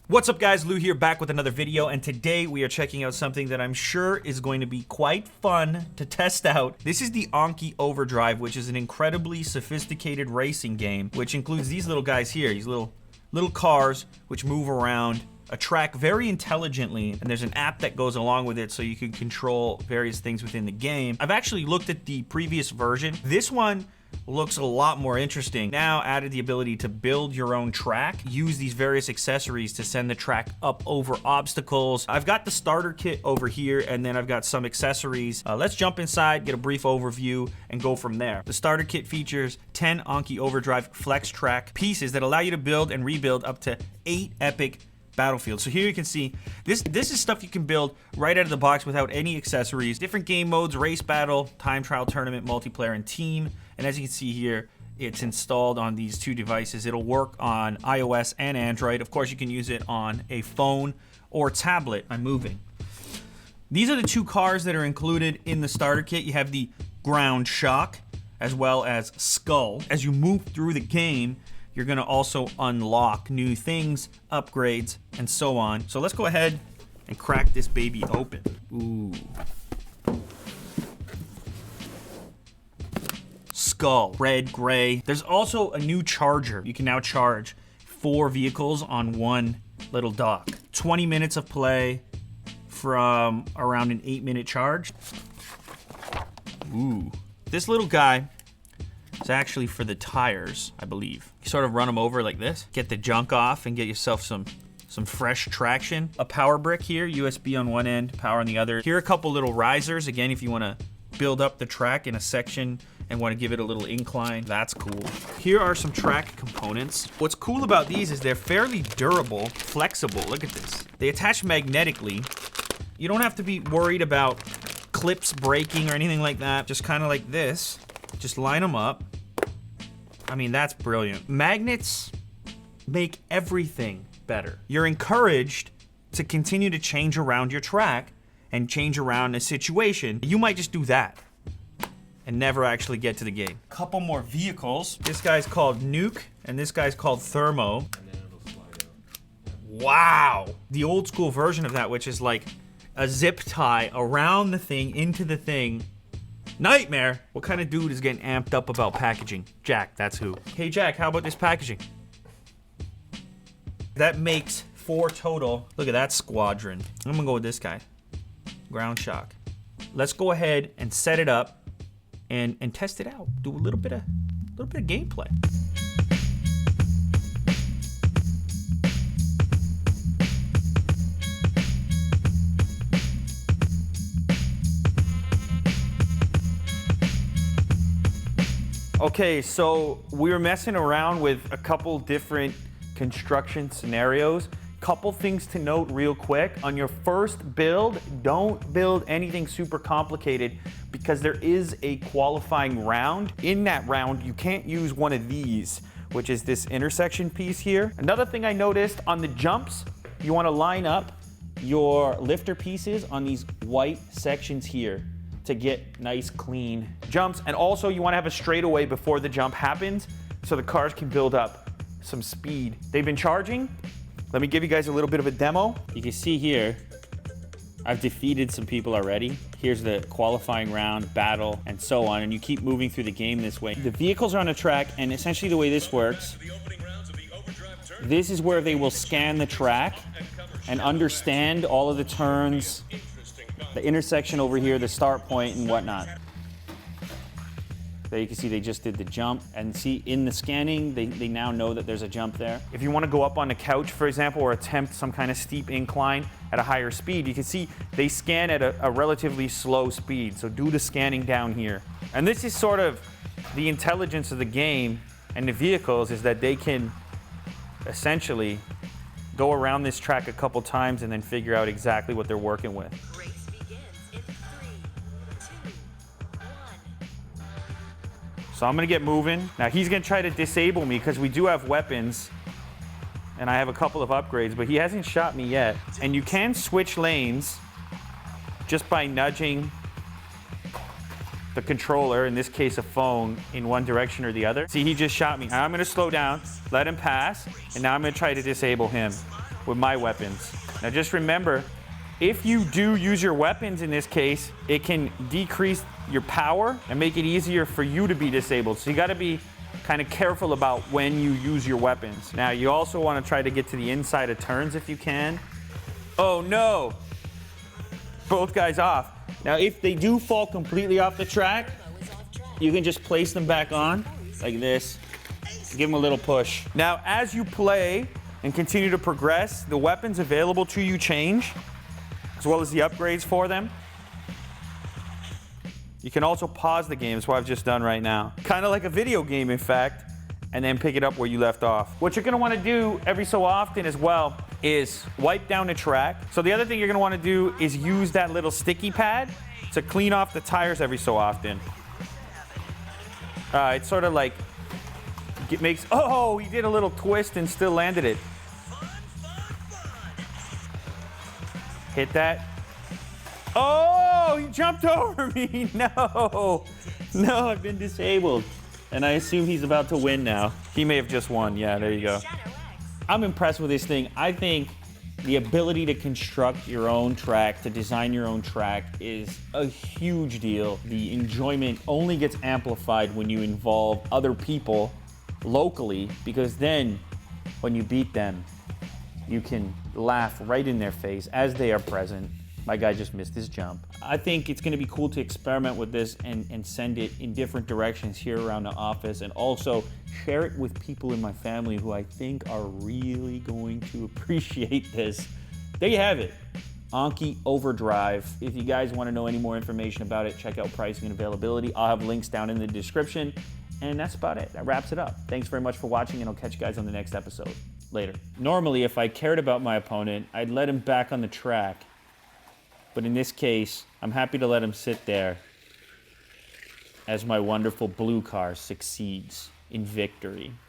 What's up guys, Lou here, back with another video, and today we are checking out something that I'm sure is going to be quite fun to test out. This is the Anki Overdrive, which is an incredibly sophisticated racing game, which includes these little guys here, these little cars which move around a track very intelligently, and there's an app that goes along with it so you can control various things within the game. I've actually looked at the previous version. This one looks a lot more interesting. Now added the ability to build your own track, use these various accessories to send the track up over obstacles. I've got the starter kit over here, and then I've got some accessories. Let's jump inside, get a brief overview, and go from there. The starter kit features 10 Anki Overdrive Flex Track pieces that allow you to build and rebuild up to 8 epic battlefield. So here you can see this is stuff you can build right out of the box without any accessories. Different game modes: race battle, time trial, tournament, multiplayer, and team. And as you can see here, it's installed on these two devices. It'll work on iOS and Android. Of course, you can use it on a phone or tablet. I'm moving. These are the two cars that are included in the starter kit. You have the Ground Shock as well as Skull. As you move through the game, you're gonna also unlock new things, upgrades, and so on. So let's go ahead and crack this baby open. Ooh. Skull, red, gray. There's also a new charger. You can now charge 4 vehicles on one little dock. 20 minutes of play from around an 8-minute charge. Ooh. This little guy, it's actually for the tires, I believe. You sort of run them over like this, get the junk off, and get yourself some fresh traction. A power brick here, USB on one end, power on the other. Here are a couple little risers, again, if you want to build up the track in a section and want to give it a little incline. That's cool. Here are some track components. What's cool about these is they're fairly durable, flexible. Look at this. They attach magnetically. You don't have to be worried about clips breaking or anything like that. Just kind of like this. Just line them up. I mean, that's brilliant. Magnets make everything better. You're encouraged to continue to change around your track and change around a situation. You might just do that and never actually get to the game. Couple more vehicles. This guy's called Nuke, and this guy's called Thermo. And then it'll slide out. Wow. The old school version of that, which is like a zip tie around the thing, into the thing. Nightmare. What kind of dude is getting amped up about packaging? Jack, that's who. Hey Jack, how about this packaging? That makes 4 total. Look at that squadron. I'm gonna go with this guy. Ground Shock. Let's go ahead and set it up and test it out. Do a little bit of gameplay. Okay, so we were messing around with a couple different construction scenarios. Couple things to note real quick. On your first build, don't build anything super complicated because there is a qualifying round. In that round, you can't use one of these, which is this intersection piece here. Another thing I noticed on the jumps, you want to line up your lifter pieces on these white sections here to get nice clean jumps. And also you want to have a straightaway before the jump happens so the cars can build up some speed. They've been charging. Let me give you guys a little bit of a demo. You can see here, I've defeated some people already. Here's the qualifying round, battle, and so on, and you keep moving through the game this way. The vehicles are on a track, and essentially the way this works, this is where they will scan the track and understand all of the turns, the intersection over here, the start point, and whatnot. There you can see they just did the jump, and see in the scanning, they now know that there's a jump there. If you want to go up on a couch, for example, or attempt some kind of steep incline at a higher speed, you can see they scan at a relatively slow speed. So do the scanning down here. And this is sort of the intelligence of the game and the vehicles, is that they can essentially go around this track a couple times and then figure out exactly what they're working with. So I'm gonna get moving. Now he's gonna try to disable me because we do have weapons and I have a couple of upgrades, but he hasn't shot me yet. And you can switch lanes just by nudging the controller, in this case a phone, in one direction or the other. See, he just shot me. Now I'm gonna slow down, let him pass, and now I'm gonna try to disable him with my weapons. Now just remember, if you do use your weapons in this case, it can decrease your power and make it easier for you to be disabled. So you gotta be kind of careful about when you use your weapons. Now you also wanna try to get to the inside of turns if you can. Oh no! Both guys off. Now if they do fall completely off the track, you can just place them back on like this. Give them a little push. Now as you play and continue to progress, the weapons available to you change, as well as the upgrades for them. You can also pause the game, that's what I've just done right now. Kind of like a video game, in fact, and then pick it up where you left off. What you're gonna wanna do every so often as well is wipe down the track. So the other thing you're gonna wanna do is use that little sticky pad to clean off the tires every so often. It's sort of like, it makes, oh, he did a little twist and still landed it. Hit that. Oh, he jumped over me. No, I've been disabled. And I assume he's about to win now. He may have just won. Yeah, there you go. I'm impressed with this thing. I think the ability to construct your own track, to design your own track is a huge deal. The enjoyment only gets amplified when you involve other people locally, because then when you beat them, you can laugh right in their face as they are present. My guy just missed his jump. I think it's gonna be cool to experiment with this and send it in different directions here around the office, and also share it with people in my family who I think are really going to appreciate this. There you have it, Anki Overdrive. If you guys wanna know any more information about it, check out pricing and availability. I'll have links down in the description. And that's about it. That wraps it up. Thanks very much for watching, and I'll catch you guys on the next episode. Later. Normally, if I cared about my opponent, I'd let him back on the track. But in this case, I'm happy to let him sit there as my wonderful blue car succeeds in victory.